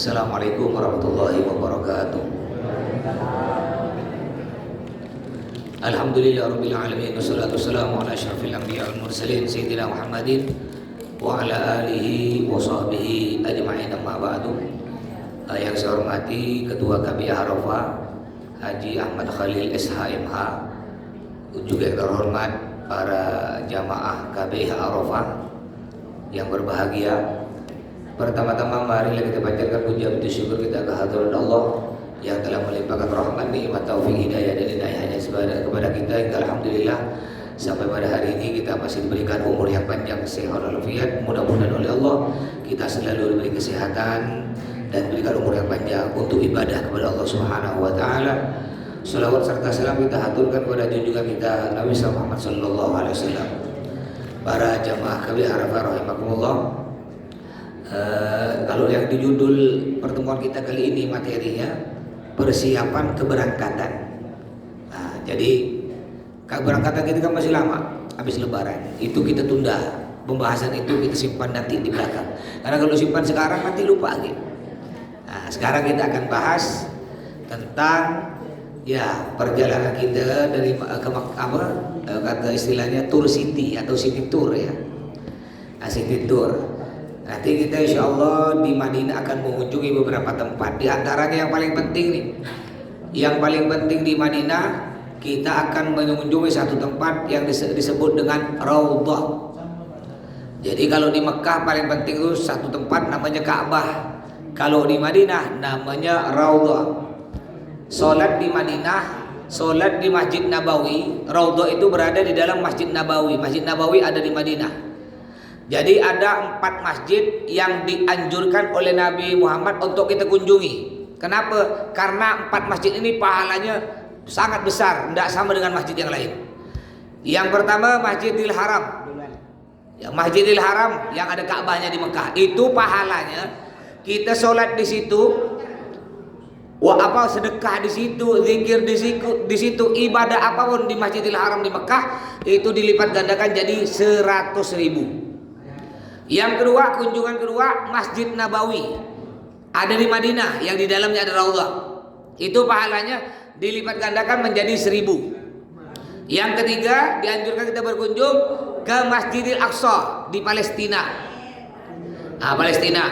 Assalamualaikum warahmatullahi wabarakatuh. Alhamdulillahirabbil alamin wassalatu wassalamu ala asyrafil anbiya'i wal mursalin sayyidina Muhammadin wa ala alihi wa sahbihi ajma'in, amma ba'du. Yang saya hormati Ketua KPI Arafah Haji Ahmad Khalil SHMH, juga yang terhormat para jamaah KPI Arafah yang berbahagia. Pertama-tama marilah kita panjatkan puji dan syukur kita kehadirat Allah yang telah melimpahkan rahmat, nikmat, taufik, hidayah dan inayahnya kepada kita hingga alhamdulillah sampai pada hari ini kita masih diberikan umur yang panjang, sehat walafiat. Mudah-mudahan oleh Allah kita selalu diberi kesehatan dan diberikan umur yang panjang untuk ibadah kepada Allah Subhanahu wa taala. Salawat serta salam kita haturkan kepada junjungan kita Nabi Muhammad sallallahu alaihi wasallam. Para jamaah KPI Arafah rahimakumullah. Kalau yang di judul pertemuan kita kali ini materinya persiapan keberangkatan. Nah, jadi keberangkatan kita kan masih lama, habis Lebaran. Itu kita tunda, pembahasan itu kita simpan nanti di belakang. Karena kalau simpan sekarang nanti lupa lagi. Nah, sekarang kita akan bahas tentang perjalanan kita dari kata istilahnya tour city atau city tour ya. Nah, city tour. Nanti kita insya Allah di Madinah akan mengunjungi beberapa tempat. Di antaranya yang paling penting nih, yang paling penting di Madinah kita akan mengunjungi satu tempat yang disebut dengan Raudhah. Jadi kalau di Mekah paling penting itu satu tempat namanya Ka'bah. Kalau di Madinah namanya Raudhah. Salat di Madinah, salat di Masjid Nabawi. Raudhah itu berada di dalam Masjid Nabawi. Masjid Nabawi ada di Madinah. Jadi ada 4 masjid yang dianjurkan oleh Nabi Muhammad untuk kita kunjungi. Kenapa? Karena 4 masjid ini pahalanya sangat besar, tidak sama dengan masjid yang lain. Yang pertama Masjidil Haram. Ya, Masjidil Haram yang ada Ka'bahnya di Mekah. Itu pahalanya kita sholat di situ, sedekah di situ, zikir di situ, ibadah apapun di Masjidil Haram di Mekah itu dilipat gandakan jadi 100.000. Yang kedua, kunjungan kedua Masjid Nabawi ada di Madinah yang di dalamnya ada Raudhah. Itu pahalanya dilipat gandakan menjadi 1.000. Yang ketiga, dianjurkan kita berkunjung ke Masjidil Aqsa di Palestina. Nah, Palestina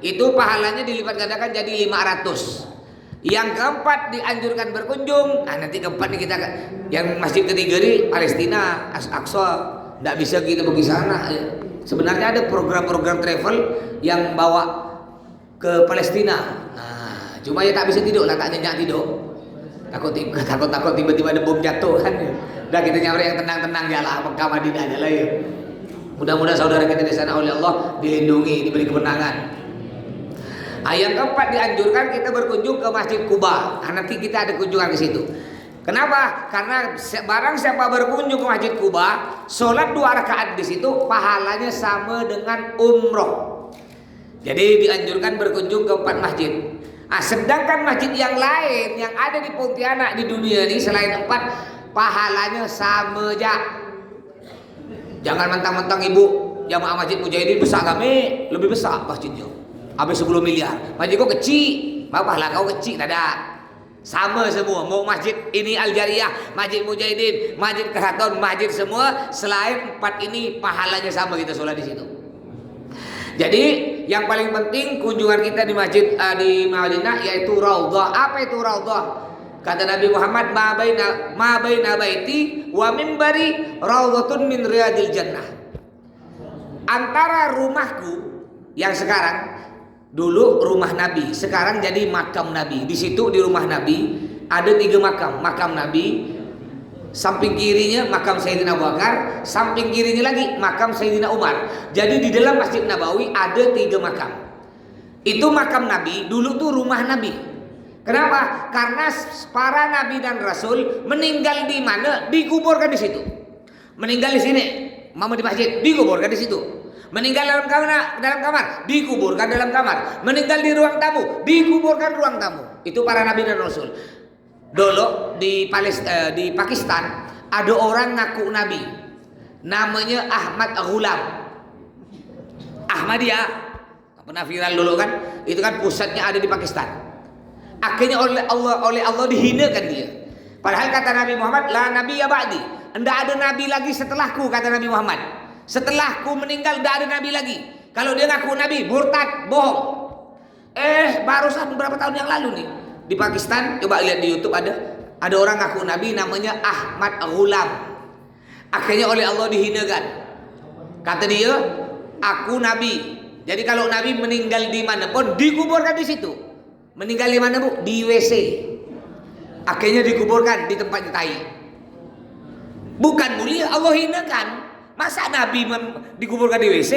itu pahalanya dilipat gandakan jadi 500. Yang keempat dianjurkan berkunjung. Nah, nanti keempat nih kita yang masjid ketiga di Palestina Aqsa. Tidak bisa kita pergi sana. Sebenarnya ada program-program travel yang bawa ke Palestina. Nah, cuma ya tak bisa tidur lah, tak nyenyak tidur. Takut tiba-tiba ada bom jatuh kan. Udah kita nyari yang tenang-tenang ya lah, Mekah Madinah aja lah ya. Mudah-mudahan saudara kita di sana oleh Allah dilindungi, diberi kemenangan. Yang keempat dianjurkan kita berkunjung ke Masjid Quba. Nah, nanti kita ada kunjungan ke situ. Kenapa? Karena barang siapa berkunjung ke Masjid Quba, sholat 2 rakaat di situ pahalanya sama dengan umroh. Jadi dianjurkan berkunjung ke 4 masjid. Nah, sedangkan masjid yang lain yang ada di Pontianak di dunia ini selain 4 pahalanya sama aja. Jangan mentang-mentang ibu jamaah Masjid Mujahidin besar kami, lebih besar masjidnya. Habis 10 miliar. Masjid kau kecil, pahala kau kecil, tak ada. Sama semua, mau masjid ini Al-Jariyah, Masjid Mujahidin, Masjid Keraton, masjid semua selain 4 ini pahalanya sama kita sholat di situ. Jadi yang paling penting kunjungan kita di masjid di Madinah yaitu Raudhah. Apa itu Raudhah? Kata Nabi Muhammad, ma baina baiti wa minbari raudhatun min riyadil jannah. Antara rumahku yang sekarang, dulu rumah Nabi, sekarang jadi makam Nabi. Di situ di rumah Nabi ada 3 makam. Makam Nabi, samping kirinya makam Sayyidina Abu Bakar, samping kirinya lagi makam Sayyidina Umar. Jadi di dalam Masjid Nabawi ada 3 makam. Itu makam Nabi, dulu tuh rumah Nabi. Kenapa? Karena para Nabi dan Rasul meninggal di mana? Dikuburkan di situ. Meninggal di sini, mau di masjid, dikuburkan di situ. Meninggal dalam kamar, dikuburkan dalam kamar. Meninggal di ruang tamu, dikuburkan ruang tamu. Itu para nabi dan rasul. Dulu di Pakistan ada orang ngaku nabi, namanya Ahmad Ghulam. Ahmadiyah pernah viral dulu kan, itu kan pusatnya ada di Pakistan. Akhirnya oleh Allah dihinakan dia. Padahal kata Nabi Muhammad, la nabi ya ba'di, enggak ada nabi lagi setelahku, kata Nabi Muhammad. Setelahku meninggal enggak ada nabi lagi. Kalau dia ngaku nabi, murtad, bohong. Barusan beberapa tahun yang lalu nih di Pakistan, coba lihat di YouTube ada orang ngaku nabi namanya Ahmad Ghulam. Akhirnya oleh Allah dihinakan. Kata dia, aku nabi. Jadi kalau nabi meninggal di mana pun dikuburkan di situ. Meninggal di mana, Bu? Di WC. Akhirnya dikuburkan di tempatnya tai. Bukan mulia, Allah hinakan. Masa nabi dikuburkan di WC?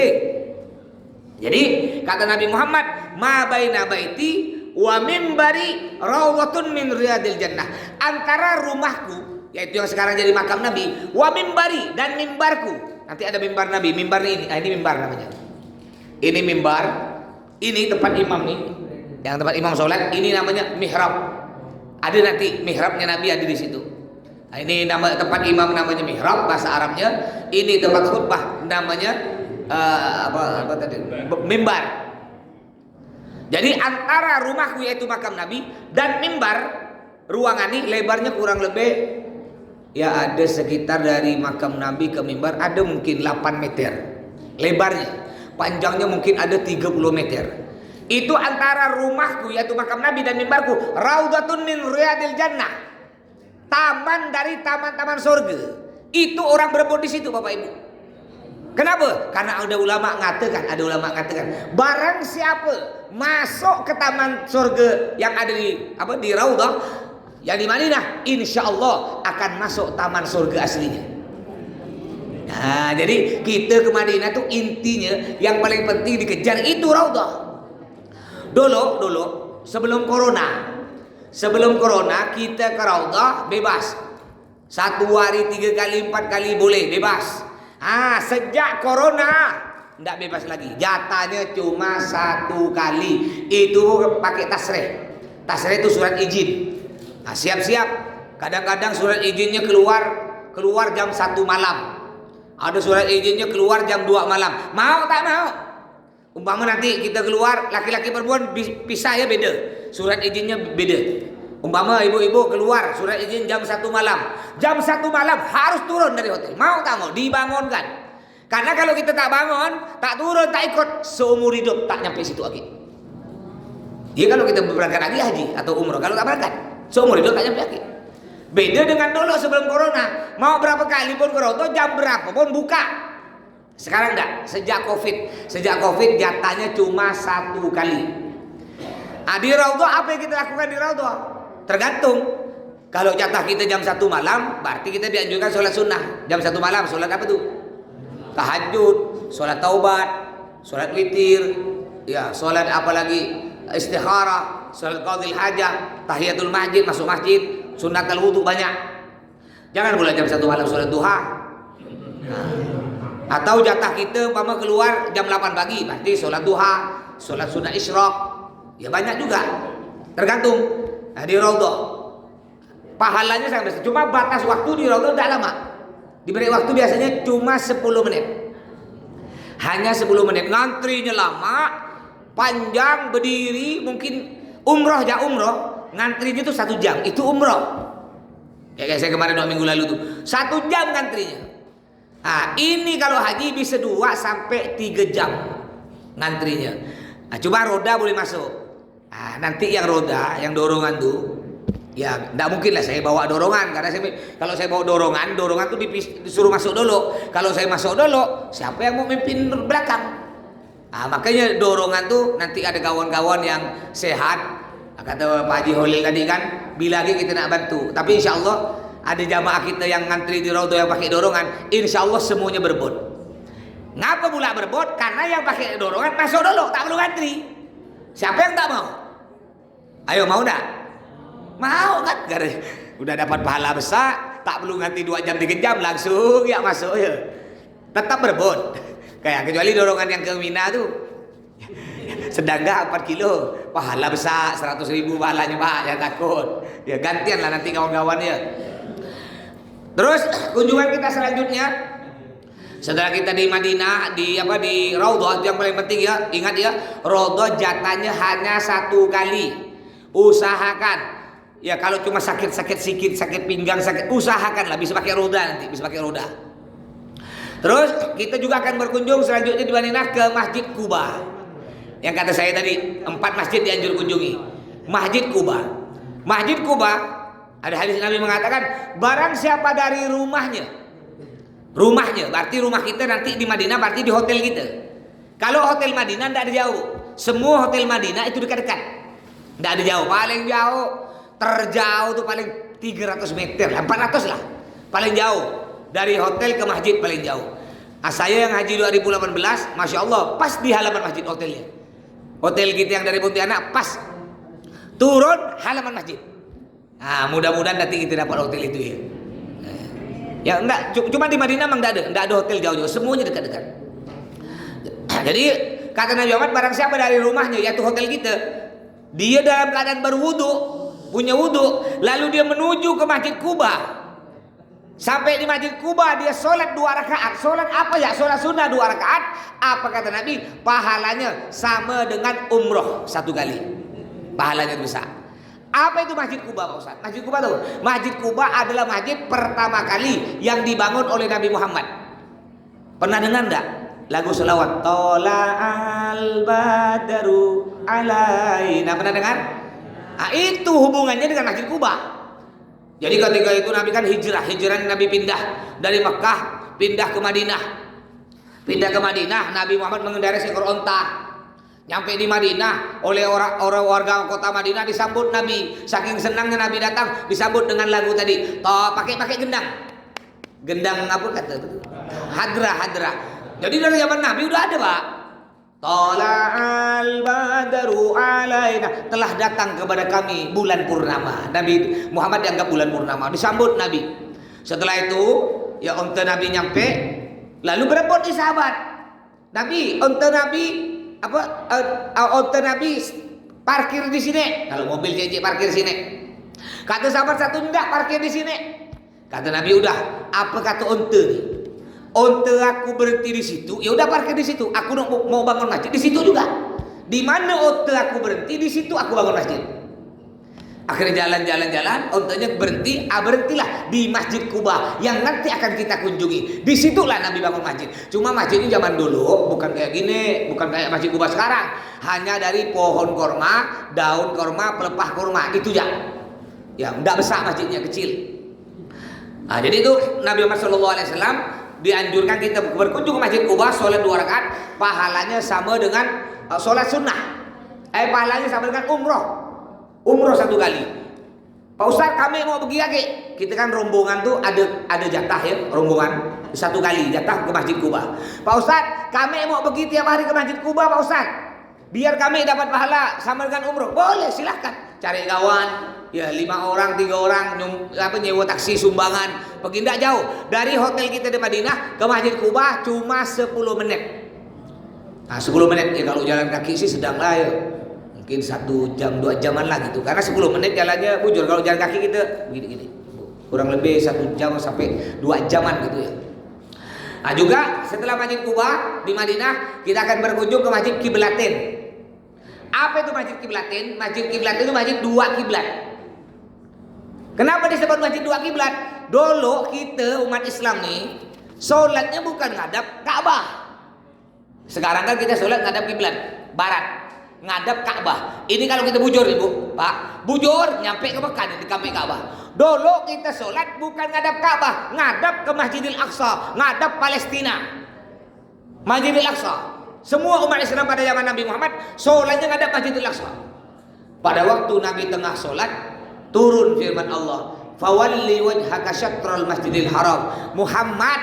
Jadi kata Nabi Muhammad, ma baina baiti wa mimbari rawdatun min riyadil jannah. Antara rumahku, yaitu yang sekarang jadi makam Nabi, wa mimbari, dan mimbarku. Nanti ada mimbar Nabi, mimbar ini, ini mimbar namanya. Ini mimbar, ini tempat imam nih, yang tempat imam sholat, ini namanya mihrab. Ada nanti mihrabnya Nabi ada di situ. Nah, ini nama tempat imam namanya mihrab bahasa Arabnya. Ini tempat khutbah namanya apa tadi? Mimbar. Jadi antara rumahku yaitu makam Nabi dan mimbar, ruangan ini lebarnya kurang lebih ya ada sekitar dari makam Nabi ke mimbar ada mungkin 8 meter lebarnya. Panjangnya mungkin ada 30 meter. Itu antara rumahku yaitu makam Nabi dan mimbarku, raudhatun min riyadil jannah. Taman dari taman-taman surga. Itu orang berebut di situ, Bapak Ibu. Kenapa? Karena ada ulama ngatakan, barang siapa masuk ke taman surga yang ada di Raudhah yang di Madinah, insya Allah akan masuk taman surga aslinya. Nah, jadi kita ke Madinah tuh intinya yang paling penting dikejar itu Raudhah. Dulu sebelum corona kita ke Raudhah bebas. 1 hari 3 kali 4 kali boleh bebas. Sejak corona enggak bebas lagi. Jatahnya cuma 1 kali. Itu pakai tasreh. Tasreh itu surat izin. Siap-siap. Kadang-kadang surat izinnya keluar jam 1 malam. Ada surat izinnya keluar jam 2 malam. Mau tak mau? Umpama nanti kita keluar laki-laki perempuan pisah ya beda. Surat izinnya beda. Umpama ibu-ibu keluar surat izin jam 1 malam. Jam 1 malam harus turun dari hotel. Mau tak mau? Dibangunkan. Karena kalau kita tak bangun, tak turun, tak ikut, seumur hidup tak nyampe situ lagi. Ya kalau kita berangkat lagi haji atau umroh, kalau tak berangkat, seumur hidup tak nyampe lagi. Beda dengan dulu sebelum corona. Mau berapa kali pun ke Raudhah, jam berapa pun buka. Sekarang enggak. Sejak Covid jatahnya cuma 1 kali. Di Raudhah apa yang kita lakukan di Raudhah? Tergantung. Kalau jatah kita jam 1 malam, berarti kita dianjurkan sholat sunnah. Jam 1 malam, sholat apa tuh? Tahajud, sholat taubat, sholat witir, ya sholat apa lagi? Istikharah, sholat qadhil hajah, tahiyatul masjid, masuk masjid, sunnatul wudu banyak. Jangan pula jam 1 malam sholat duha. Atau jatah kita umpama keluar jam 8 pagi, berarti sholat duha, sholat sunnah isyraq. Ya banyak juga. Tergantung. Di Raudhah pahalanya sangat besar. Cuma batas waktu di Raudhah tidak lama. Diberi waktu biasanya cuma 10 menit. Hanya 10 menit. Ngantrinya lama, panjang, berdiri, mungkin umroh ngantrinya tuh 1 jam. Itu umroh. Kayak saya kemarin 2 minggu lalu tuh 1 jam ngantrinya. Ini kalau haji bisa 2 sampai 3 jam ngantrinya. Coba roda boleh masuk. Nanti yang roda, yang dorongan tuh, ya tidak mungkin lah saya bawa dorongan. Karena kalau saya bawa dorongan tuh disuruh masuk dulu. Kalau saya masuk dulu, siapa yang mau mimpin belakang? Makanya dorongan tuh nanti ada kawan-kawan yang sehat. Kata Pak Haji Holil tadi kan, bila lagi kita nak bantu. Tapi insya Allah ada jamaah kita yang ngantri di Raudhah yang pakai dorongan, insya Allah semuanya berebut. Ngapa pula berebut? Karena yang pakai dorongan masuk dulu, tak perlu ngantri. Siapa yang tak mau? Ayo mau tak? Mau kan? Udah dapat pahala besar, tak perlu ngantri 2 jam 3 jam, langsung ya masuk ya. Tetap berebut. Kayak kecuali dorongan yang ke Mina tuh. Sedang gak 4 kilo, pahala besar, 100.000 pahalanya Pak, jangan takut. Ya gantian lah nanti kawan-kawannya. Terus kunjungan kita selanjutnya Setelah kita di Madinah, di Raudhah, yang paling penting ya, ingat ya, Raudhah jatahnya hanya 1 kali. Usahakan ya, kalau cuma sakit-sakit sikit, sakit pinggang, usahakanlah bisa pakai roda nanti, bisa pakai roda. Terus kita juga akan berkunjung selanjutnya di Madinah ke Masjid Quba. Yang kata saya tadi, 4 masjid dianjur kunjungi. Masjid Quba. Masjid Quba, ada hadis Nabi mengatakan, barang siapa dari rumahnya, berarti rumah kita nanti di Madinah, berarti di hotel kita. Kalau hotel Madinah tidak ada jauh. Semua hotel Madinah itu dekat-dekat, tidak ada jauh. Paling jauh, terjauh tuh paling 300 meter, 400 lah. Paling jauh dari hotel ke masjid paling jauh. Nah, saya yang haji 2018, Masya Allah, pas di halaman masjid hotelnya. Hotel kita yang dari Pontianak pas turun halaman masjid. Nah, mudah-mudahan nanti kita dapat hotel itu ya. Ya enggak, cuma di Madinah memang enggak ada hotel jauh-jauh, semuanya dekat-dekat. Jadi kata Nabi Muhammad, barang siapa dari rumahnya, yaitu hotel kita, dia dalam keadaan berwudu, punya wudu, lalu dia menuju ke Masjid Quba. Sampai di Masjid Quba dia sholat 2 rakaat. Sholat apa ya? Sholat sunnah 2 rakaat. Apa kata Nabi? Pahalanya sama dengan umroh 1 kali. Pahalanya besar. Apa itu Masjid Quba, Pak Ustaz? Masjid Quba tahu? Masjid Quba adalah masjid pertama kali yang dibangun oleh Nabi Muhammad. Pernah dengar enggak lagu selawat Tola'al Badru Alaina? Pernah dengar? Nah, itu hubungannya dengan Masjid Quba. Jadi ketika itu Nabi kan hijrah Nabi pindah dari Mekah pindah ke Madinah. Pindah ke Madinah, Nabi Muhammad mengendarai seekor onta. Nyampe di Madinah, oleh orang warga kota Madinah disambut Nabi. Saking senangnya Nabi datang, disambut dengan lagu tadi. Pakai gendang. Gendang apa kata itu? Hadra. Jadi dari zaman Nabi udah ada, Pak. Tola'al badru alaina, telah datang kepada kami bulan purnama. Nabi Muhammad dianggap bulan purnama, disambut Nabi. Setelah itu, ya unta Nabi nyampe, lalu berepot di sahabat. Unta Nabi parkir di sini. Kalau mobil cecek parkir sini. Kata sahabat satu, enggak, parkir di sini. Kata Nabi, udah, apa kata unta nih? Unta aku berhenti di situ, ya udah parkir di situ. Aku mau bangun masjid di situ juga. Di mana unta aku berhenti, di situ aku bangun masjid. Akhirnya jalan, untanya berhentilah di Masjid Quba yang nanti akan kita kunjungi. Disitulah Nabi bangun masjid. Cuma masjidnya zaman dulu bukan kayak gini, bukan kayak Masjid Quba sekarang. Hanya dari pohon korma, daun korma, pelepah korma, itu ya enggak besar masjidnya, kecil. Nah, jadi itu Nabi Muhammad SAW dianjurkan kita berkunjung ke Masjid Quba, sholat 2 rakaat, pahalanya sama dengan sholat sunnah. Pahalanya sama dengan umroh 1 kali. Pak Ustaz, kami mau pergi lagi. Kita kan rombongan tuh ada jatah ya, rombongan 1 kali jatah ke Masjid Quba. Pak Ustaz, kami mau pergi tiap hari ke Masjid Quba, Pak Ustaz. Biar kami dapat pahala sama dengan umroh. Boleh, silahkan. Cari kawan, ya 5 orang, 3 orang, nyewa taksi sumbangan. Pergi tidak jauh. Dari hotel kita di Madinah ke Masjid Quba cuma 10 menit. Nah, 10 menit ya, kalau jalan kaki sih sedang lah ya. Mungkin 1 jam 2 jaman lah gitu, karena 10 menit jalannya bujur. Kalau jalan kaki kita gini kurang lebih 1 jam sampai 2 jaman gitu ya. Nah, juga setelah Masjid Quba di Madinah kita akan berkunjung ke Masjid Qiblatain. Apa itu Masjid Qiblatain? Masjid Qiblatain itu masjid 2 kiblat. Kenapa disebut masjid 2 kiblat? Dulu kita umat Islam nih sholatnya bukan ngadap Ka'bah. Sekarang kan kita sholat ngadap kiblat barat, ngadap Ka'bah. Ini kalau kita bujur Ibu, Pak, bujur nyampe ke Mekah di kampung Ka'bah. Dulu kita sholat bukan ngadap Ka'bah, ngadap ke Masjidil Aqsa, ngadap Palestina. Masjidil Aqsa. Semua umat Islam pada zaman Nabi Muhammad sholatnya ngadap Masjidil Aqsa. Pada waktu Nabi tengah sholat, turun firman Allah, "Fawalli wajhaka syatral Masjidil Haram." Muhammad,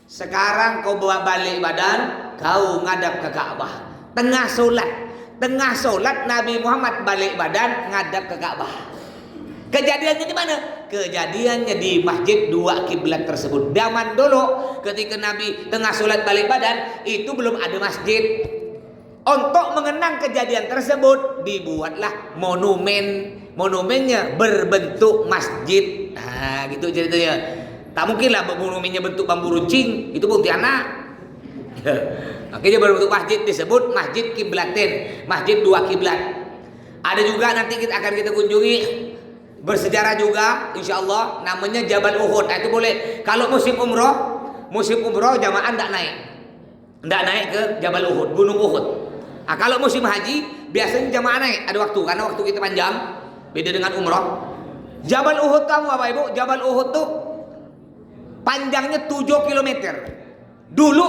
sekarang kau bawa balik badan, kau ngadap ke Ka'bah. Tengah sholat Nabi Muhammad balik badan ngadap ke Ka'bah. Kejadiannya di mana? Kejadiannya di masjid 2 kiblat tersebut. Zaman dulu ketika Nabi tengah sholat balik badan, itu belum ada masjid. Untuk mengenang kejadian tersebut dibuatlah monumennya berbentuk masjid. Nah, gitu ceritanya. Tak mungkinlah monumennya bentuk bambu runcing, itu Pontianak. Makanya berbentuk masjid disebut Masjid Kiblatin, masjid dua kiblat. Ada juga nanti akan kita kunjungi bersejarah juga, insya Allah, namanya Jabal Uhud. Nah, itu boleh. Kalau musim umroh jamaah ndak naik ke Jabal Uhud, Gunung Uhud. Nah, kalau musim haji biasanya jamaah naik, ada waktu karena waktu kita panjang, beda dengan umroh. Jabal Uhud kamu Bapak Ibu, Jabal Uhud tuh panjangnya 7 kilometer. Dulu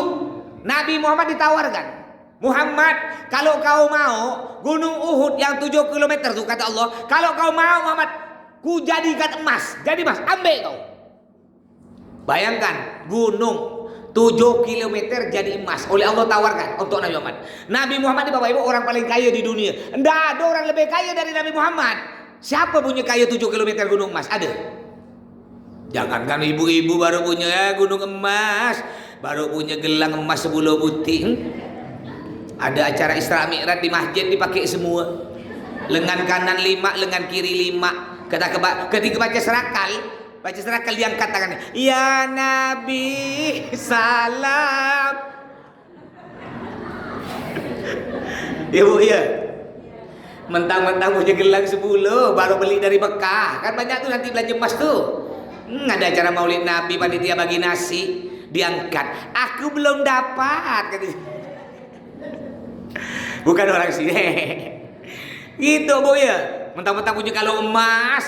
Nabi Muhammad ditawarkan, Muhammad, kalau kau mau Gunung Uhud yang 7 kilometer tuh kata Allah, kalau kau mau Muhammad, ku jadikan emas, jadi emas, ambil kau. Bayangkan, gunung 7 kilometer jadi emas oleh Allah tawarkan untuk Nabi Muhammad. Nabi Muhammad ini Bapak Ibu orang paling kaya di dunia. Tidak ada orang lebih kaya dari Nabi Muhammad. Siapa punya kaya 7 kilometer gunung emas? Ada? Jangankan ibu-ibu baru punya gunung emas, baru punya gelang emas 10 buting. Ada acara Isra Mi'raj di masjid dipakai semua. Lengan kanan 5, lengan kiri 5. Ketika baca serakal diangkat tangannya. Ya Nabi salam. Ibu ya. Mentang-mentang punya gelang 10 baru beli dari Mekah. Kan banyak tuh nanti belanja emas tuh. Ada acara Maulid Nabi, panitia bagi nasi, diangkat. Aku belum dapat katanya. Bukan orang sini. Gitu Bu ya. Mentang-mentang punya kalung emas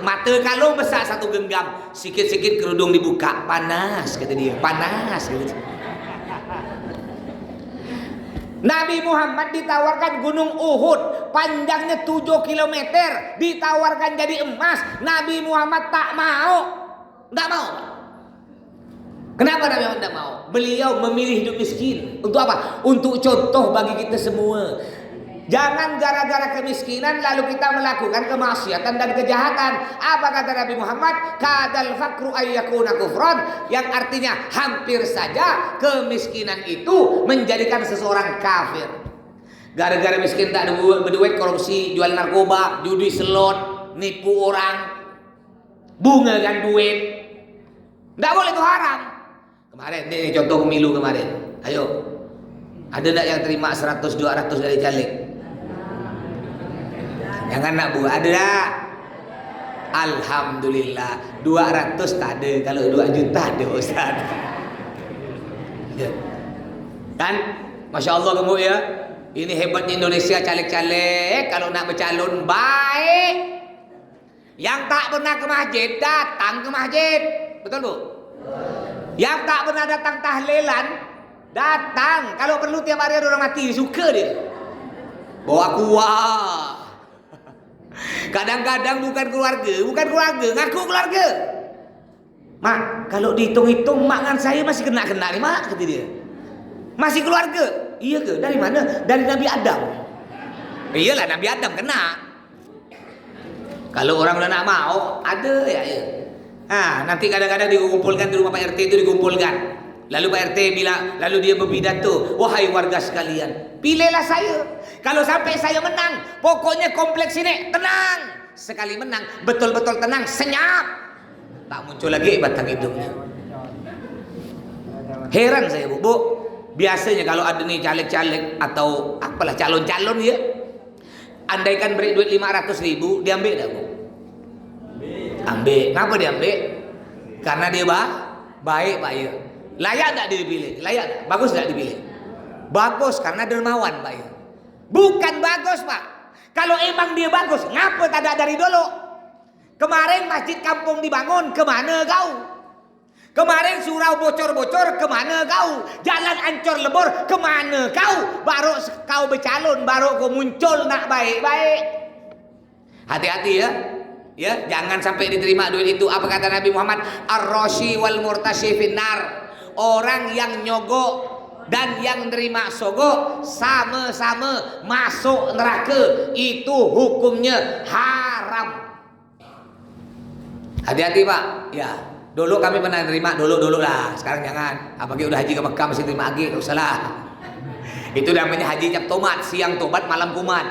mata kalung besar 1 genggam, sikit-sikit kerudung dibuka, panas kata dia, panas gitu. Nabi Muhammad ditawarkan Gunung Uhud panjangnya 7 kilometer, ditawarkan jadi emas. Nabi Muhammad tak mau. Enggak mau. Kenapa Nabi Muhammad tidak mau? Beliau memilih hidup miskin. Untuk apa? Untuk contoh bagi kita semua. Jangan gara-gara kemiskinan lalu kita melakukan kemaksiatan dan kejahatan. Apa kata Nabi Muhammad? Kadal fakru ayyakuna kufran, yang artinya hampir saja kemiskinan itu menjadikan seseorang kafir. Gara-gara miskin tak ada berduit, korupsi, jual narkoba, judi slot, nipu orang, bunga dan duit. Tidak boleh, itu haram. Kemarin ini contoh pemilu kemarin. Ayo, ada tak yang terima 100-200 dari caleg? Jangan nak buat, ada tak? Alhamdulillah 200 tak ada. Kalau 2 juta ada Ustaz. Ya. Kan? Masya Allah kamu ya. Ini hebatnya Indonesia, caleg-caleg kalau nak bercalon baik. Yang tak pernah ke masjid datang ke masjid. Betul Bu? Yang tak pernah datang tahlilan datang. Kalau perlu tiap hari ada orang mati, suka dia. Bawa kuah. Kadang-kadang bukan keluarga, ngaku keluarga. Mak, kalau dihitung-hitung mak dengan saya masih kena nih mak, kata dia. Masih keluarga. Iya ke? Dari mana? Dari Nabi Adam. Iyalah Nabi Adam kena. Kalau orang udah nak mau, ada ya. Nanti kadang-kadang dikumpulkan di rumah Pak RT itu dikumpulkan. Lalu Pak RT bilang, lalu dia berpidato, wahai warga sekalian, pilihlah saya. Kalau sampai saya menang, pokoknya kompleks ini tenang. Sekali menang, betul-betul tenang, senyap. Tak muncul lagi batang hidungnya. Heran saya Bu. Biasanya kalau ada nih caleg-caleg atau apalah calon-calon ya, andaikan beri duit 500.000, diambil dah Bu. Ambil. Kenapa diambil? Karena dia baik Pak ya. Layak tak dipilih? Layak tak? Bagus tak dipilih? Bagus karena dermawan Pak ya. Bukan bagus Pak. Kalau emang dia bagus, ngapa tak ada dari dulu? Kemarin masjid kampung dibangun, kemana kau? Kemarin surau bocor-bocor, kemana kau? Jalan ancor lebur, kemana kau? Baru kau bercalon, baru kau muncul nak baik-baik. Hati-hati ya. Ya, jangan sampai diterima duit itu. Apa kata Nabi Muhammad? Ar-rashi wal murtashi finnar. Orang yang nyogok dan yang nerima sogok sama-sama masuk neraka. Itu hukumnya haram. Hati-hati Pak. Ya, dulu kami pernah nerima dulu lah. Sekarang jangan. Apalagi udah haji ke Mekah masih terima lagi, enggak usah lah. Itu namanya haji cap tomat, siang tobat malam kumat.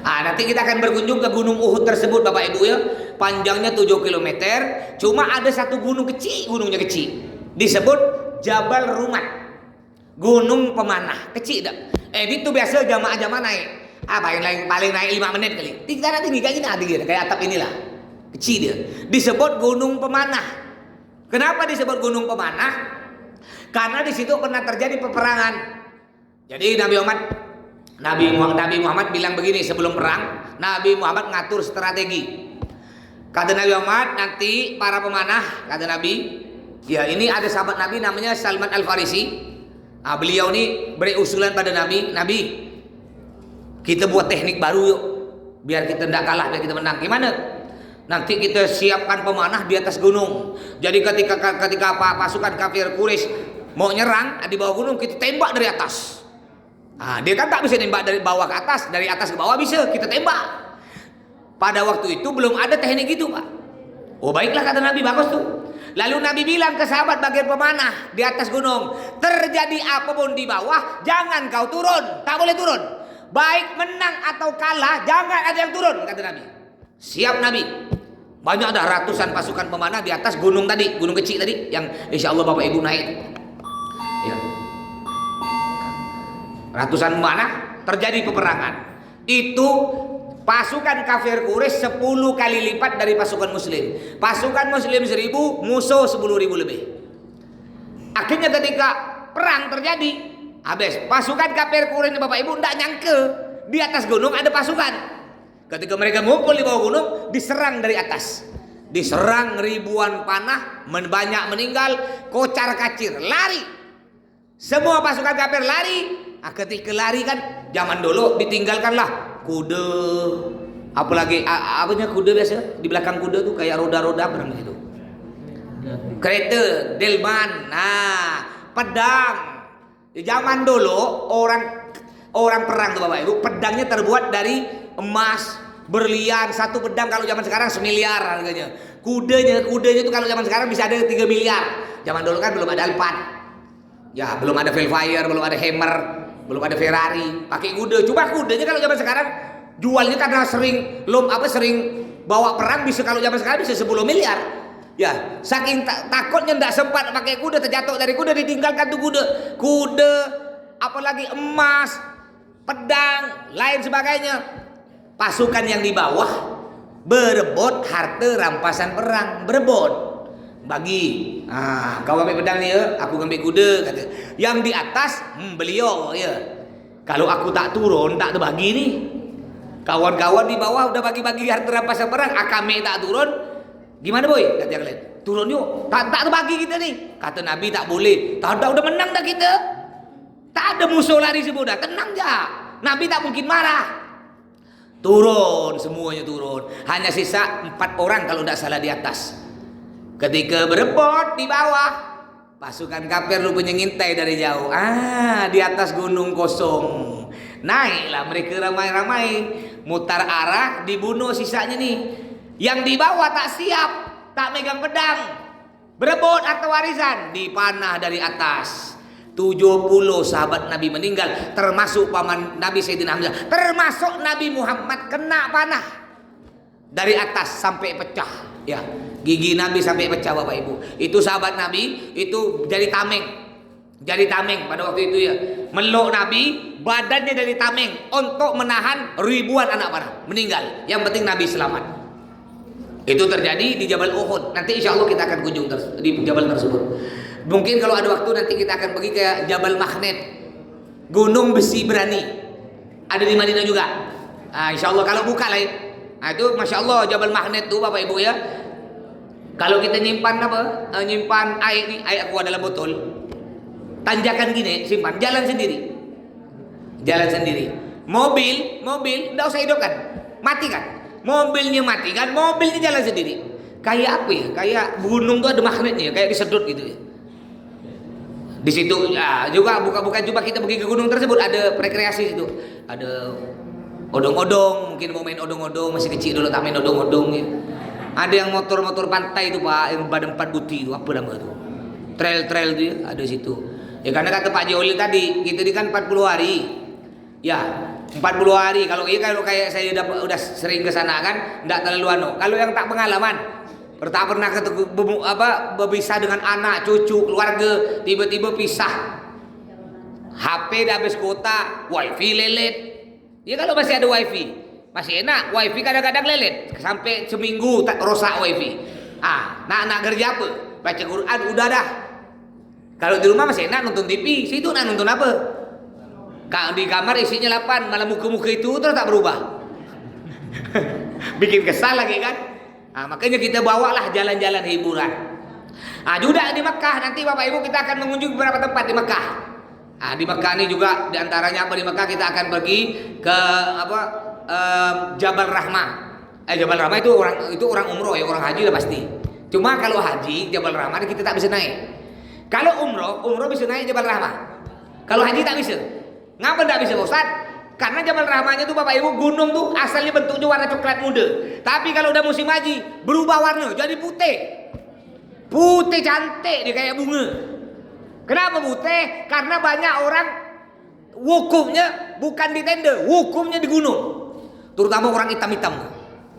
Nanti kita akan berkunjung ke Gunung Uhud tersebut Bapak Ibu ya. Panjangnya 7 kilometer. Cuma ada satu gunung kecil, gunungnya kecil. Disebut Jabal Rumat. Gunung pemanah, kecil dah. Itu biasa jamaah-jamaah naik. Paling naik 5 menit kali. Tinggi kayak gini tinggi, kayak atap inilah. Kecil dia. Disebut Gunung Pemanah. Kenapa disebut Gunung Pemanah? Karena di situ pernah terjadi peperangan. Jadi Nabi Muhammad bilang begini sebelum perang, Nabi Muhammad ngatur strategi. Kata Nabi Muhammad, nanti para pemanah, kata Nabi, ya ini ada sahabat Nabi namanya Salman Al-Farisi. Beliau ini beri usulan pada Nabi, kita buat teknik baru yuk, biar kita tidak kalah, biar kita menang. Gimana? Nanti kita siapkan pemanah di atas gunung. Jadi ketika pasukan kafir Quraisy mau nyerang di bawah gunung, kita tembak dari atas. Dia kan tak bisa nembak dari bawah ke atas, dari atas ke bawah bisa kita tembak. Pada waktu itu belum ada teknik itu, Pak. Oh baiklah kata Nabi, bagus tuh. Lalu Nabi bilang ke sahabat bagian pemanah di atas gunung, terjadi apapun di bawah, jangan kau turun, tak boleh turun. Baik menang atau kalah, jangan ada yang turun, kata Nabi. Siap Nabi. Banyak ada ratusan pasukan pemanah di atas gunung tadi, gunung kecil tadi, yang insya Allah Bapak Ibu naik. Ya. Ratusan pemanah, terjadi peperangan. Itu pasukan kafir Quraisy 10 kali lipat dari pasukan muslim. Pasukan muslim 1000, musuh 10.000 lebih. Akhirnya ketika perang terjadi, habis pasukan kafir Quraisy Bapak Ibu tidak nyangka di atas gunung ada pasukan. Ketika mereka ngumpul di bawah gunung, diserang dari atas. Diserang ribuan panah, banyak meninggal, kocar kacir, lari. Semua pasukan kafir lari. Ketika lari kan zaman dulu ditinggalkanlah kuda, apalagi apanya kuda biasa di belakang kuda tuh kayak roda-roda barang gitu. Kereta, delman, pedang. Di zaman dulu orang perang tuh Bapak Ibu, pedangnya terbuat dari emas, berlian. Satu pedang kalau zaman sekarang 1 miliar harganya. Kudanya tuh kalau zaman sekarang bisa ada 3 miliar. Zaman dulu kan belum ada Alphard. Ya, belum ada Velfire, belum ada Hammer, belum ada Ferrari, pakai kuda. Coba kudanya kalau zaman sekarang jualnya karena sering bawa perang bisa, kalau zaman sekarang bisa 10 miliar. Ya, saking takutnya ndak sempat pakai kuda, terjatuh dari kuda, ditinggalkan tuh kuda, apalagi emas, pedang, lain sebagainya. Pasukan yang di bawah berebut harta rampasan perang, berebut. Bagi, kau ambil pedang ni ya, aku ambil kuda, kata. Yang di atas, beliau ya. Kalau aku tak turun, tak terbagi ni. Kawan-kawan di bawah udah bagi-bagi harta rampasan perang, kami tak turun. Gimana boy? Kata yang lain. Turun yuk, tak terbagi kita ni. Kata Nabi tak boleh. Tak ada, udah menang dah kita. Tak ada musuh lari semua dah, tenang je. Nabi tak mungkin marah. Turun, semuanya turun. Hanya sisa 4 orang kalau tak salah di atas. Ketika berebut di bawah, pasukan kafir rupanya ngintai dari jauh. Di atas gunung kosong. Naiklah mereka ramai-ramai, mutar arah, dibunuh sisanya nih. Yang di bawah tak siap, tak megang pedang, berebut harta warisan, dipanah dari atas. 70 sahabat Nabi meninggal, termasuk paman Nabi Sayyidina Hamzah, termasuk Nabi Muhammad kena panah dari atas sampai pecah. Ya, gigi Nabi sampai pecah Bapak Ibu. Itu sahabat Nabi, itu jadi tameng pada waktu itu ya. Meluk Nabi, badannya dari tameng untuk menahan ribuan anak panah meninggal. Yang penting Nabi selamat. Itu terjadi di Jabal Uhud. Nanti insya Allah kita akan kunjung di Jabal tersebut. Mungkin kalau ada waktu nanti kita akan pergi ke Jabal Mahnet, Gunung Besi Berani, ada di Madinah juga. Insya Allah kalau buka lain. Itu Masya Allah Jabal Mahnet tuh Bapak Ibu ya. Kalau kita nyimpan nyimpan air nih, air aqua dalam botol, tanjakan gini, simpan, jalan sendiri. Mobil, tidak usah hidupkan, matikan. Mobilnya matikan, mobilnya jalan sendiri. Kayak apa ya? Kayak gunung tuh ada magnetnya, kayak disedot gitu ya. Di situ ya, juga bukan coba kita pergi ke gunung tersebut, ada rekreasi itu, ada odong-odong, mungkin mau main odong-odong, masih kecil dulu tak main odong-odong ya. Ada yang motor-motor pantai itu Pak, yang badan 4 buti itu, apa nama itu? Trail itu ya, ada situ. Ya karena kata Pak Jolil tadi, kita ini kan 40 hari. Ya, 40 hari. Kalau kayak saya udah sering ke sana kan, enggak terlalu Kalau yang tak pengalaman, tak pernah berpisah dengan anak, cucu, keluarga, tiba-tiba pisah. HP dah habis kuota, wifi lelet. Ya kalau masih ada wifi, masih enak. Wifi kadang-kadang lelet, sampai seminggu tak rosak wifi. Nak kerja apa? Baca Quran udah dah. Kalau di rumah masih enak nonton TV, situ nak nonton apa? Kalau di kamar isinya 8, malah muka-muka itu terus tak berubah. Bikin kesal lagi kan? Makanya kita bawalah jalan-jalan hiburan. Juga di Mekah nanti Bapak Ibu kita akan mengunjungi beberapa tempat di Mekah. Di Mekah ini juga diantaranya di Mekah kita akan pergi ke Jabal Rahmah. Jabal Rahmah itu orang umroh ya, orang haji udah pasti. Cuma kalau haji Jabal Rahmah kita tak bisa naik. Kalau umroh bisa naik Jabal Rahmah. Kalau haji tak bisa. Ngapa tak bisa Ustaz? Karena Jabal Rahmahnya tuh Bapak Ibu, gunung tuh asalnya bentuknya warna coklat muda. Tapi kalau udah musim haji berubah warna jadi putih. Putih cantik dia kayak bunga. Kenapa putih? Karena banyak orang wukufnya bukan di tenda, wukufnya di gunung. Terutama orang hitam-hitam.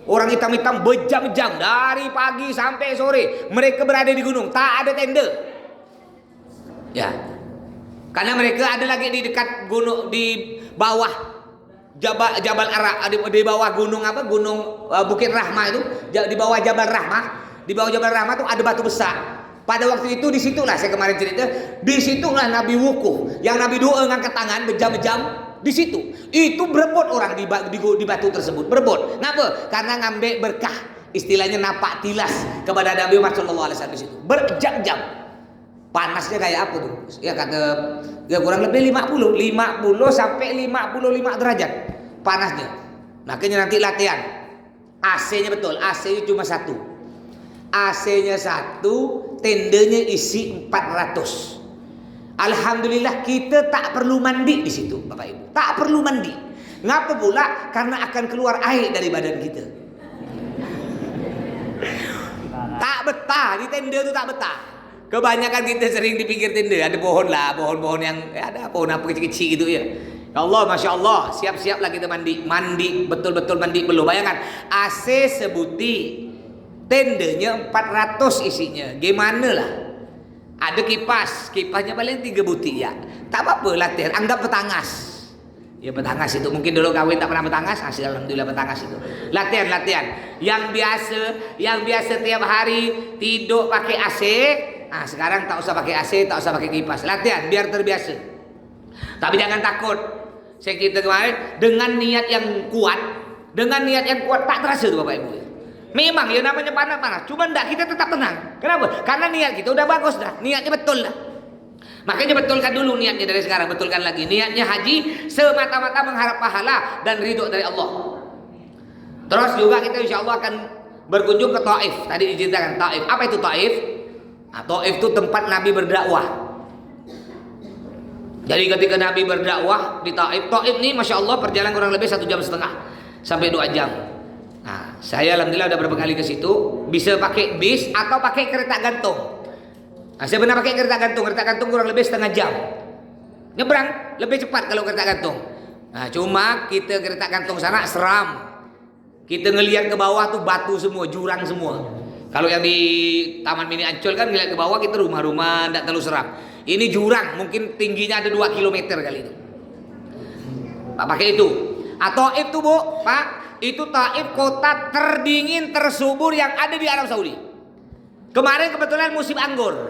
Orang hitam-hitam berjam-jam dari pagi sampai sore mereka berada di gunung, tak ada tenda. Ya. Karena mereka ada lagi di dekat gunung, di bawah Jabal Ara, di bawah gunung Gunung Bukit Rahmah itu, di bawah Jabal Rahmah. Di bawah Jabal Rahmah itu ada batu besar. Pada waktu itu disitulah saya kemarin cerita, disitulah Nabi wukuf, yang Nabi doa ngangkat tangan berjam-jam di situ. Itu berebut orang di batu tersebut, berebut. Kenapa? Karena ngambil berkah, istilahnya napak tilas kepada Nabi Muhammad SAW di situ. Berjam-jam. Panasnya kayak apa tuh? Ya kurang lebih 50 sampai 55 derajat panasnya. Makanya nanti latihan. AC-nya betul, AC-nya cuma satu. AC-nya satu, tendanya isi 400. Alhamdulillah kita tak perlu mandi di situ, Bapak Ibu. Tak perlu mandi. Ngapa pula? Karena akan keluar air dari badan kita. Tak betah di tenda itu, tak betah. Kebanyakan kita sering di pinggir tenda, ada pohon yang ada pohon apa kecil-kecil gitu ya. Ya Allah, Masya Allah, siap-siaplah kita mandi. Mandi, betul-betul mandi belum. Bayangkan, AC sebuti, tendanya 400 isinya. Gimana lah? Ada kipasnya paling 3 buti ya. Tak apa-apa latihan, anggap petangas. Ya petangas itu mungkin dulu kawin tak pernah petangas, alhamdulillah petangas itu. Latihan. Yang biasa tiap hari tidur pakai AC, sekarang tak usah pakai AC, tak usah pakai kipas. Latihan biar terbiasa. Tapi jangan takut. Saya cerita kemarin dengan niat yang kuat, tak terasa tuh Bapak Ibu. Memang ya namanya panas, cuma kita tetap tenang. Kenapa? Karena niat kita udah bagus dah, niatnya betul dah. Makanya betulkan dulu niatnya dari sekarang, betulkan lagi. Niatnya haji semata-mata mengharap pahala dan ridho dari Allah. Terus juga kita insya Allah akan berkunjung ke Taif. Tadi diceritakan Taif. Apa itu Taif? Taif itu tempat Nabi berdakwah. Jadi ketika Nabi berdakwah di Taif ini Masya Allah perjalanan kurang lebih 1,5 jam sampai 2 jam. Saya alhamdulillah udah berapa kali ke situ, bisa pakai bis atau pakai kereta gantung. Saya pernah pakai kereta gantung kurang lebih setengah jam. Nyebrang lebih cepat kalau kereta gantung. Cuma kita kereta gantung sana seram. Kita ngelihat ke bawah tuh batu semua, jurang semua. Kalau yang di Taman Mini Ancol kan ngelihat ke bawah kita rumah-rumah tidak terlalu seram. Ini jurang, mungkin tingginya ada 2 kilometer kali itu. Pak pakai itu. Taif itu Bu, Pak. Itu Taif kota terdingin tersubur yang ada di Arab Saudi. Kemarin kebetulan musim anggur.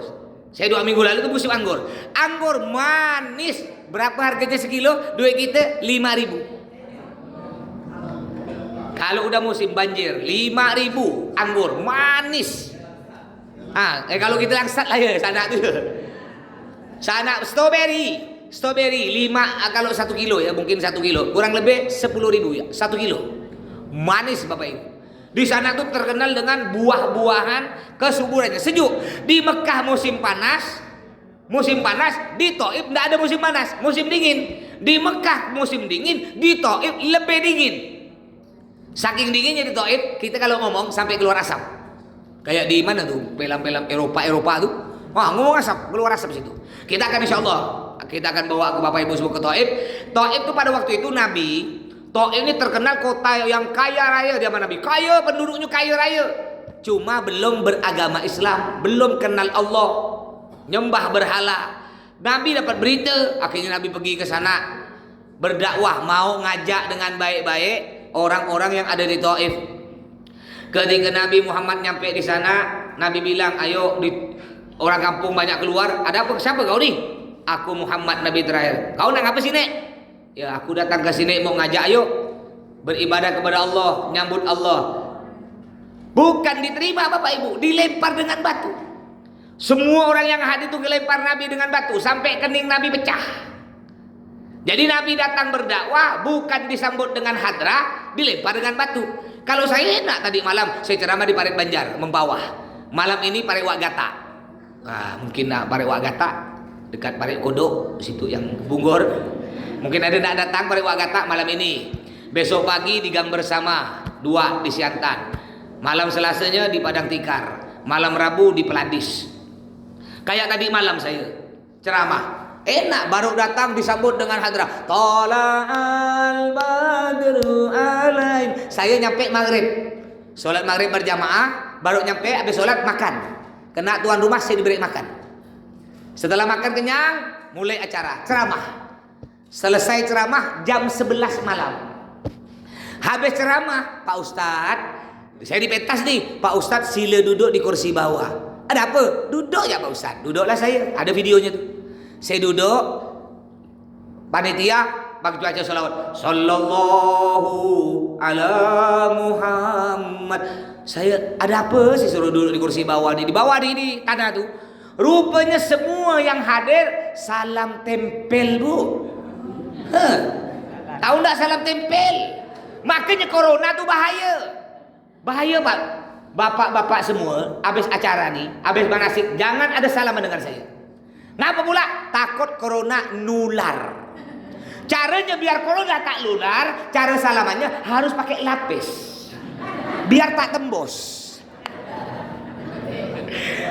Saya 2 minggu lalu itu musim anggur. Anggur manis. Berapa harganya sekilo? Duit kita 5.000. Kalau udah musim banjir 5.000 anggur manis. Kalau kita langsat lah ya sana tuh. Sana strawberry 5 kalau 1 kilo ya, mungkin 1 kilo. Kurang lebih 10.000 ya, 1 kilo. Manis Bapak Ibu. Di sana tuh terkenal dengan buah-buahan kesuburannya. Sejuk. Di Mekah musim panas, di Taif tidak ada musim panas, musim dingin. Di Mekah musim dingin, di Taif lebih dingin. Saking dinginnya di Taif, kita kalau ngomong sampai keluar asap. Kayak di mana tuh? Film-film Eropa tuh. Wah, ngomong asap, keluar asap situ. Kita akan insya Allah, kita akan bawa ke Bapak Ibu semua ke Taif. Taif itu pada waktu itu Nabi, Taif ini terkenal kota yang kaya raya di zaman Nabi. Kaya, penduduknya kaya raya. Cuma belum beragama Islam, belum kenal Allah, nyembah berhala. Nabi dapat berita, akhirnya Nabi pergi ke sana berdakwah, mau ngajak dengan baik-baik orang-orang yang ada di Taif. Ketika Nabi Muhammad nyampe di sana, Nabi bilang, ayo orang kampung banyak keluar. Ada apa? Siapa kau ni? Aku Muhammad, Nabi terakhir. Kau nak apa sini? Ya, aku datang ke sini mau ngajak, ayo beribadah kepada Allah, nyambut Allah. Bukan diterima Bapak Ibu, dilempar dengan batu. Semua orang yang hadir itu dilempar Nabi dengan batu sampai kening Nabi pecah. Jadi Nabi datang berdakwah bukan disambut dengan hadrah, dilempar dengan batu. Kalau saya enak tadi malam saya ceramah di Parit Banjar, Mempawah. Malam ini Parit Wagata. Nah, mungkin Parit Wagata dekat Parit Kodok, situ yang Bunggor. Mungkin ada nak datang Parit Wagata malam ini. Besok pagi di Gang Bersama 2 di Siantan. Malam Selasanya di Padang Tikar. Malam Rabu di Peladis. Kayak tadi malam saya ceramah. Enak, baru datang disambut dengan hadrah. Tala'al badru alain. Saya nyampe maghrib. Solat maghrib berjamaah, baru nyampe habis solat makan. Kena tuan rumah saya diberi makan. Setelah makan kenyang, mulai acara ceramah. Selesai ceramah jam 11 malam. Habis ceramah, Pak Ustadz, saya di pentas nih, Pak Ustadz sila duduk di kursi bawah. Ada apa? Duduk ya Pak Ustadz. Duduklah saya. Ada videonya tuh. Saya duduk, panitia bagi baca salawat. Sallallahu ala Muhammad. Saya ada apa sih suruh duduk di kursi bawah nih? Di bawah di tanah tuh. Rupanya semua yang hadir salam tempel, Bu. Tahu enggak salam tempel? Makanya corona tuh bahaya. Bahaya, Pak. Bapak-bapak semua habis acara nih, habis manasik, jangan ada salaman dengan saya. Kenapa pula? Takut corona nular. Caranya biar corona tak nular, cara salamannya harus pakai lapis. Biar tak tembus.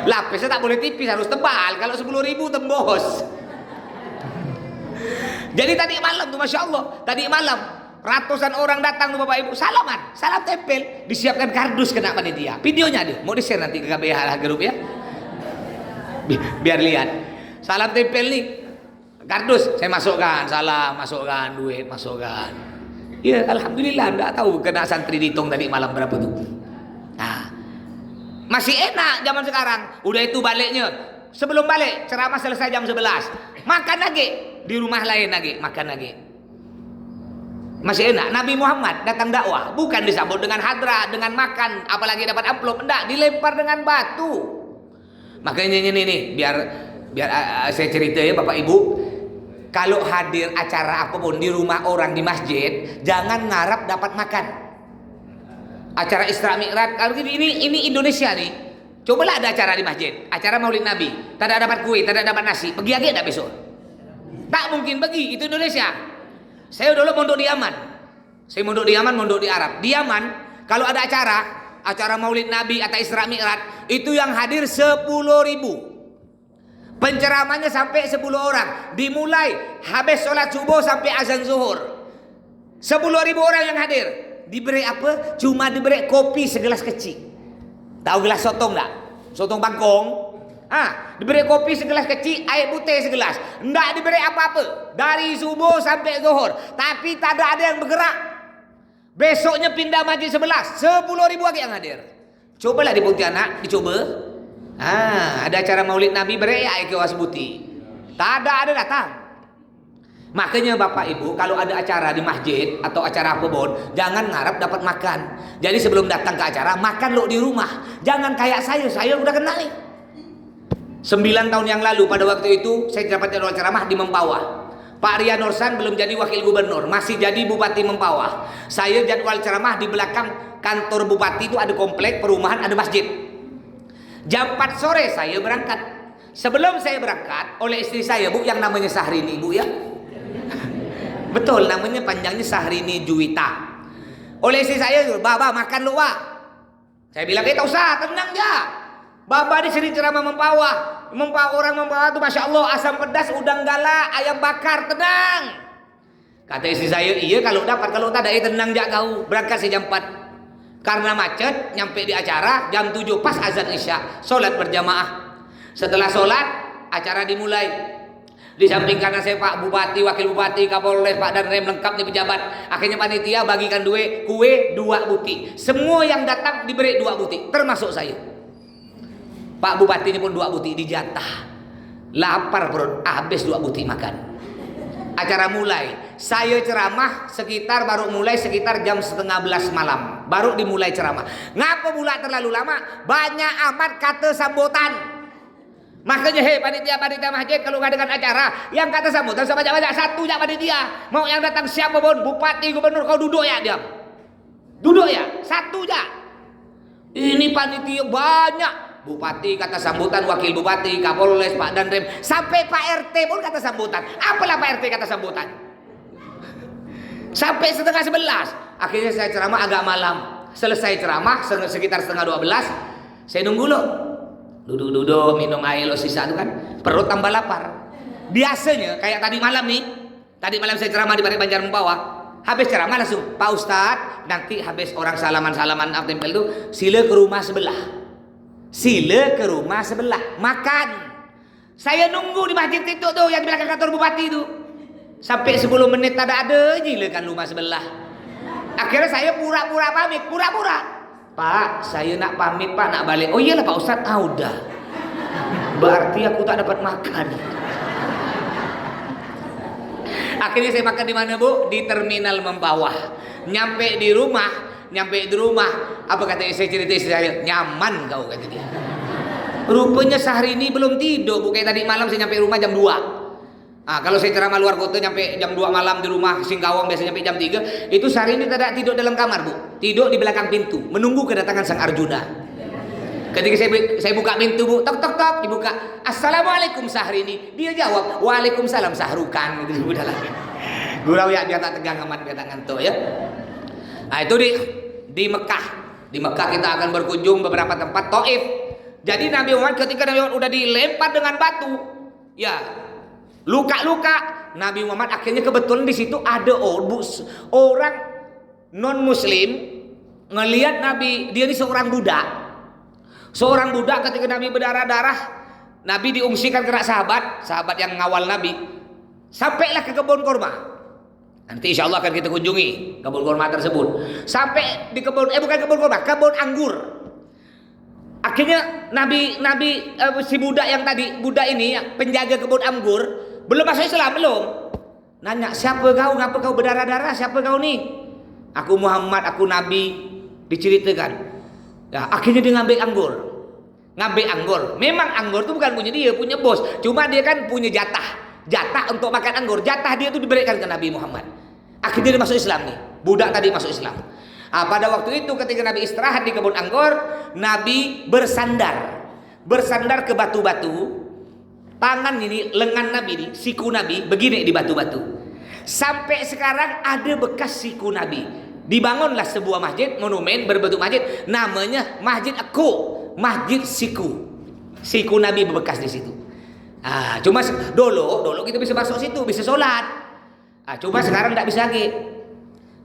Lapisnya tak boleh tipis, harus tebal. Kalau 10.000 tembus. Jadi tadi malam tuh Masya Allah, tadi malam ratusan orang datang tuh Bapak Ibu, salaman, salam tempel, disiapkan kardus kena panitia. Videonya ada, mau di-share nanti ke KBH grup ya. Biar lihat. Salam tempel nih, kardus saya masukkan, salam, masukkan duit, masukkan. Ya alhamdulillah, enggak tahu kena santri dihitung tadi malam berapa tuh. Nah, masih enak zaman sekarang. Udah itu baliknya, sebelum balik ceramah selesai jam 11, makan lagi di rumah lain lagi, makan lagi. Masih enak. Nabi Muhammad datang dakwah bukan disambut dengan hadrah, dengan makan, apalagi dapat amplop, enggak, dilempar dengan batu. Makanya ini biar saya cerita ya Bapak Ibu, kalau hadir acara apapun di rumah orang di masjid, jangan ngarap dapat makan. Acara Isra Mi'raj, kalau ini Indonesia nih, cobalah ada acara di masjid, acara Maulid Nabi, tak ada dapat kue, tak ada dapat nasi, pergi lagi enggak besok? Tak mungkin pergi, itu Indonesia. Saya dulu mondok di Yaman. Saya mondok di Yaman, mondok di Arab. Di Yaman, kalau ada acara Maulid Nabi atau Isra Mi'raj, itu yang hadir 10.000. Penceramahnya sampai 10 orang. Dimulai habis sholat subuh sampai azan zuhur. 10.000 orang yang hadir. Diberi apa? Cuma diberi kopi segelas kecil. Tahu gelas sotong enggak? Sotong bangkong. Diberi kopi segelas kecil, air putih segelas. Enggak diberi apa-apa. Dari subuh sampai zuhur. Tapi tak ada yang bergerak. Besoknya pindah masjid sebelah. 10.000 lagi yang hadir. Cobalah di Pontianak, dicoba. Ada acara Maulid Nabi bereyak ke Wasbuti. Tak ada datang. Makanya Bapak Ibu kalau ada acara di masjid atau acara apapun, jangan ngarap dapat makan. Jadi sebelum datang ke acara, makan lo di rumah. Jangan kayak saya udah kenal nih. 9 tahun yang lalu pada waktu itu saya dapat jadwal ceramah di Mempawah. Pak Rian Nursan belum jadi wakil gubernur, masih jadi bupati Mempawah. Saya jadwal ceramah di belakang kantor bupati itu ada komplek perumahan, ada masjid. Jam 4 sore saya berangkat. Sebelum saya berangkat oleh istri saya, Bu, yang namanya Sahrini, Bu ya. Betul, namanya panjangnya Sahrini Juwita. Oleh istri saya, Baba makan lu, Wak. Saya bilang, tak usah, tenang ya. Baba di sini ceramah mempawah orang mempawah tuh masya Allah, asam pedas, udang gala, ayam bakar, tenang. Kata istri saya, iya kalau dapat, kalau tak ada tenang jak kau. Berangkat jam 4 karena macet, nyampe di acara jam 7 pas azan isya, sholat berjamaah. Setelah sholat acara dimulai. Di samping kanan saya Pak Bupati, Wakil Bupati, Kapolres, Pak Danrem, lengkap nih pejabat. Akhirnya panitia bagikan kue 2 buti. Semua yang datang diberi 2 buti, termasuk saya. Pak Bupati ini pun 2 buti dijatah. Lapar perut, habis 2 buti makan. Acara mulai. Saya ceramah baru mulai sekitar jam 10:30 malam. Baru dimulai ceramah. Ngapa pula terlalu lama? Banyak amat kata sambutan. Makanya panitia masjid kalau ngadakan acara yang kata sambutan sama banyak satu jak panitia. Mau yang datang siapa pun, bupati, gubernur, kau duduk ya diam. Duduk ya, satu jak. Ini panitia banyak. Bupati kata sambutan, wakil bupati, Kapolres, Pak Danrem, sampai Pak RT pun kata sambutan. Apalah Pak RT kata sambutan? Sampai 10:30. Akhirnya saya ceramah agak malam. Selesai ceramah sekitar 11:30. Saya nunggu loh. Duduk minum air lo sisa itu kan perut tambah lapar. Biasanya kayak tadi malam saya ceramah di Banjar Mempawah, habis ceramah langsung Pak Ustadz, nanti habis orang salaman tempel itu sila ke rumah sebelah makan. Saya nunggu di masjid itu tuh yang di belakang kantor bupati itu sampai 10 menit ada gila kan rumah sebelah. Akhirnya saya pura-pura pamit, Pak, saya nak pamit Pak, nak balik. Oh iyalah Pak Ustadz, udah. Berarti aku tak dapat makan. Akhirnya saya makan di mana Bu? Di terminal Mempawah. Nyampe di rumah, apa kata saya cerita istri saya? Nyaman kau kata dia. Rupanya sehari ini belum tidur Bu, kayak tadi malam saya nyampe rumah jam 2. Kalau saya ceramah luar kota nyampe jam 2 malam di rumah Singkawang biasanya nyampe jam 3. Itu sehari ini tidak tidur dalam kamar Bu, tidur di belakang pintu menunggu kedatangan Sang Arjuna. Ketika saya buka pintu Bu, tok dibuka, Assalamualaikum Sahrini. Dia jawab, Waalaikumsalam Sahrukan. Gitu udah lagi. Gurau ya biar tak tegang amat, biar tak ngantuk ya. Itu di Mekah. Di Mekah kita akan berkunjung beberapa tempat. Taif. Jadi Nabi Muhammad ketika Nabi Muhammad udah dilempar dengan batu, ya luka-luka, Nabi Muhammad akhirnya kebetulan di situ ada orang non Muslim ngelihat Nabi, dia ini seorang budak ketika Nabi berdarah-darah, Nabi diungsikan ke sahabat yang ngawal Nabi, sampailah ke kebun kurma. Nanti insya Allah akan kita kunjungi kebun kurma tersebut. Sampai di kebun kebun anggur. Akhirnya si budak ini penjaga kebun anggur belum masuk Islam belum. Nanya, siapa kau? Ngapa kau berdarah-darah? Siapa kau nih? Aku Muhammad, aku Nabi. Diceritakan. Ya, akhirnya dia ngambil anggur. Memang anggur itu bukan punya dia, punya bos. Cuma dia kan punya jatah untuk makan anggur. Jatah dia itu diberikan ke Nabi Muhammad. Akhirnya dia masuk Islam nih. Budak tadi masuk Islam. Pada waktu itu ketika Nabi istirahat di kebun anggur, Nabi bersandar ke batu-batu. Tangan ini, lengan Nabi ini, siku Nabi begini di batu-batu. Sampai sekarang ada bekas siku Nabi. Dibangunlah sebuah masjid, monumen berbentuk masjid, namanya Masjid Masjid Siku. Siku Nabi berbekas di situ. Cuma dulu kita bisa masuk situ, bisa sholat. Cuma sekarang tidak bisa lagi.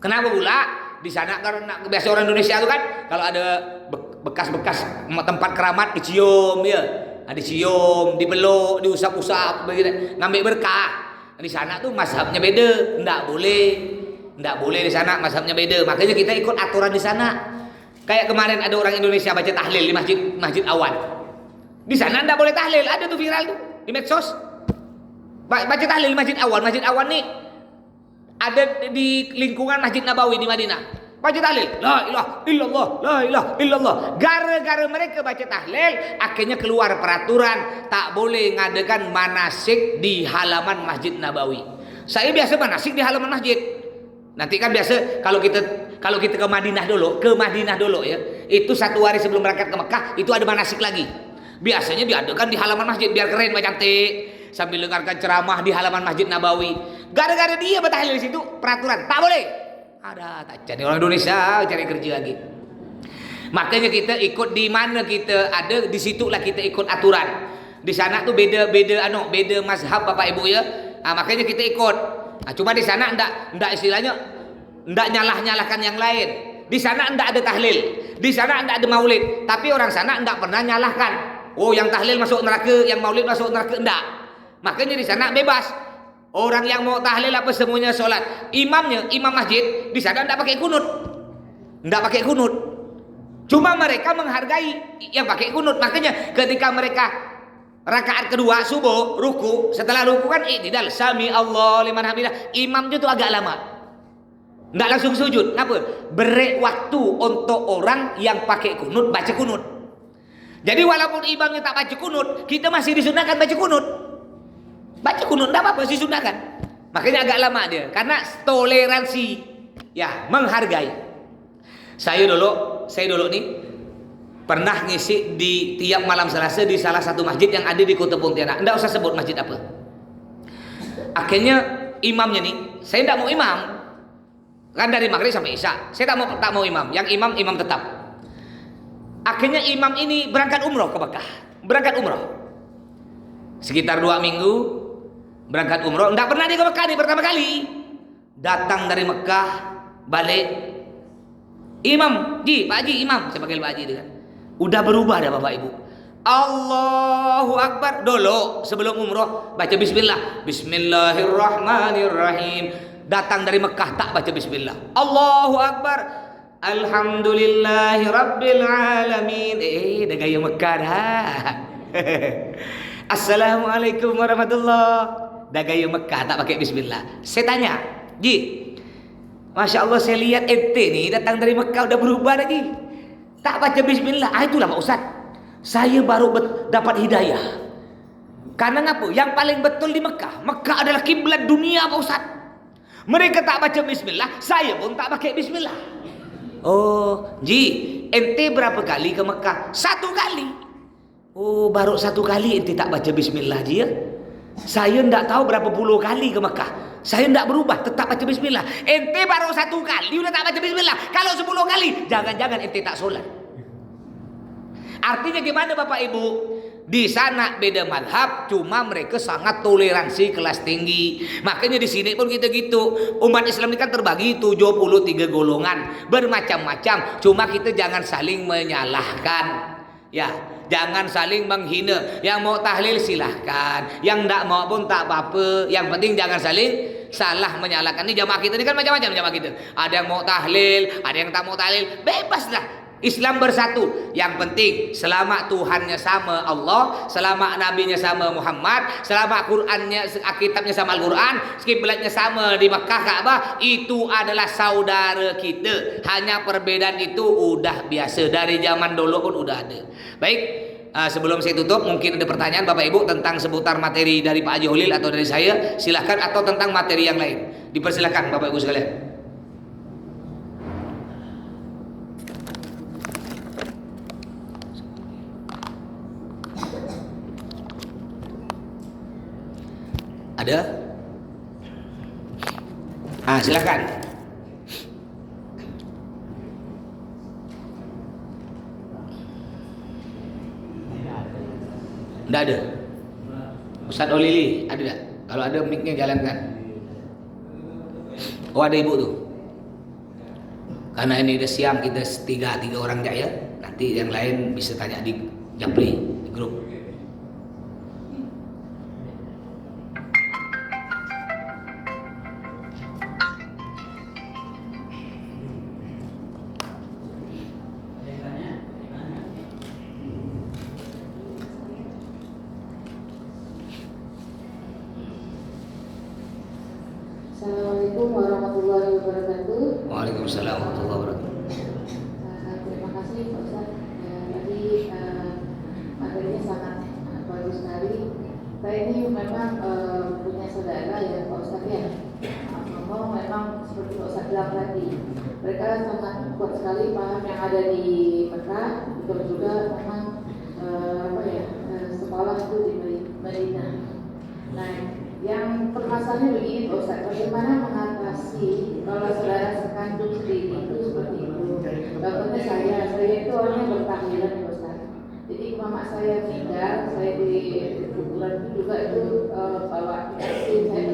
Kenapa pula? Di sana karena biasa orang Indonesia itu kan kalau ada bekas-bekas tempat keramat dicium ya. Dicium, dipeluk, diusap-usap begitu, ngambil berkah. Di sana tuh mazhabnya beda, enggak boleh di sana, mazhabnya beda. Makanya kita ikut aturan di sana. Kayak kemarin ada orang Indonesia baca tahlil di Masjid Awan. Di sana enggak boleh tahlil, ada tuh viral tuh di medsos. Baca tahlil di Masjid Awan. Masjid Awan nih ada di lingkungan Masjid Nabawi di Madinah. Baca tahlil, la ilaha illallah. Gara-gara mereka baca tahlil, akhirnya keluar peraturan tak boleh ngadakan manasik di halaman Masjid Nabawi. Saya biasa manasik di halaman masjid. Nanti kan biasa kalau kita ke Madinah dulu ya, itu 1 hari sebelum berangkat ke Mekah itu ada manasik lagi. Biasanya diadakan di halaman masjid biar keren, cantik, sambil dengarkan ceramah di halaman Masjid Nabawi. Gara-gara dia bertahlil di situ peraturan tak boleh. Ada tak jadi orang Indonesia cari kerja lagi. Makanya kita ikut di mana kita ada, di situlah kita ikut aturan. Di sana tuh beda mazhab Bapak Ibu ya. Makanya kita ikut. Cuma di sana ndak istilahnya ndak nyalah-nyalahkan yang lain. Di sana ndak ada tahlil. Di sana ndak ada maulid. Tapi orang sana ndak pernah nyalahkan. Oh, yang tahlil masuk neraka, yang maulid masuk neraka, ndak. Makanya di sana bebas. Orang yang mau tahlil apa semuanya sholat. Imamnya, imam masjid di sana ndak pakai kunut. Ndak pakai kunut. Cuma mereka menghargai yang pakai kunut. Makanya ketika mereka rakaat kedua subuh ruku, setelah ruku kan i'tidal, sami Allah liman hamidah, imamnya tuh agak lama, nggak langsung sujud. Kenapa? Beri waktu untuk orang yang pakai kunut baca kunut. Jadi walaupun imamnya tak baca kunut, kita masih disunahkan baca kunut. Baca kunut nggak apa-apa, disunahkan. Makanya agak lama dia, karena toleransi, ya, menghargai. Saya dulu nih pernah ngisi di tiap malam Selasa di salah satu masjid yang ada di Kota Pontianak. Nggak usah sebut masjid apa. Akhirnya imamnya nih, saya nggak mau imam. Kan dari maghrib sampai isya, saya tak mau imam. Yang imam tetap. Akhirnya imam ini berangkat umroh ke Mekah. Berangkat umroh. Sekitar 2 minggu berangkat umroh. Nggak pernah dia ke Mekah nih, pertama kali. Datang dari Mekah, balik. Imam, Pak Haji, imam. Saya panggil Pak Haji dia kan. Udah berubah dah Bapak Ibu. Allahu Akbar. Dulu sebelum umroh baca bismillah. Bismillahirrahmanirrahim. Datang dari Mekah tak baca bismillah. Allahu Akbar. Alhamdulillahi Rabbil Alamin. Dah gaya Mekah dah. Assalamualaikum warahmatullahi. Dah gaya Mekah tak pakai bismillah. Saya tanya, Ji, Masya Allah saya lihat ente nih datang dari Mekah udah berubah lagi. Tak baca bismillah. Itulah Pak Ustaz. Saya baru dapat hidayah. Karena ngapa? Yang paling betul di Mekah. Mekah adalah kiblat dunia Pak Ustaz. Mereka tak baca bismillah, saya pun tak pakai bismillah. Oh, Ji, ente berapa kali ke Mekah? 1 kali. Oh, baru 1 kali ente tak baca bismillah, Ji ya? Saya ndak tahu berapa puluh kali ke Mekah. Saya ndak berubah, tetap baca bismillah. Ente baru 1 kali udah tak baca bismillah. Kalau 10 kali, jangan-jangan ente tak sholat. Artinya gimana Bapak Ibu? Di sana beda madhab, cuma mereka sangat toleransi kelas tinggi. Makanya di sini pun kita gitu. Umat Islam ini kan terbagi 73 golongan, bermacam-macam. Cuma kita jangan saling menyalahkan. Ya, jangan saling menghina. Yang mau tahlil silahkan, yang tidak mau pun tak apa-apa. Yang penting jangan saling salah menyalahkan. Ini jamaah kita ini kan macam-macam jamaah kita. Ada yang mau tahlil, ada yang tak mau tahlil. Bebaslah. Islam bersatu. Yang penting selama Tuhannya sama Allah, selama nabinya sama Muhammad, selama Qur'annya, kitabnya sama Al-Qur'an, kiblatnya sama di Makkah Ka'bah, itu adalah saudara kita. Hanya perbedaan itu udah biasa dari zaman dulu pun udah ada. Baik, sebelum saya tutup, mungkin ada pertanyaan Bapak Ibu tentang seputar materi dari Pak Haji Holil atau dari saya, silahkan, atau tentang materi yang lain. Dipersilahkan Bapak Ibu sekalian. Ada? Silakan. Tidak ada. Ustadz Olili, ada tak? Kalau ada mic-nya jalankan. Oh, ada ibu tuh. Karena ini udah siang, kita tiga orang jaya. Nanti yang lain bisa tanya di Japli, di grup. Assalamualaikum warahmatullahi wabarakatuh. Waalaikumsalam warahmatullahi wabarakatuh. Terima kasih Pak Ustaz. Tadi materinya sangat bagus sekali. Saya ini memang punya saudara ya Pak Ustaz ya. Ngomong memang seperti Pak Ustaz bilang tadi, mereka sangat kuat sekali paham yang ada di Mekah, betul juga memang sekolah itu di Madinah. Nah, yang permasalahannya begini Pak Ustaz, bagaimana mengatasi kalau saudara sekandung sendiri itu seperti itu. Contohnya saya itu mama saya meninggal, saya di kuburan itu juga itu bawa yasin, saya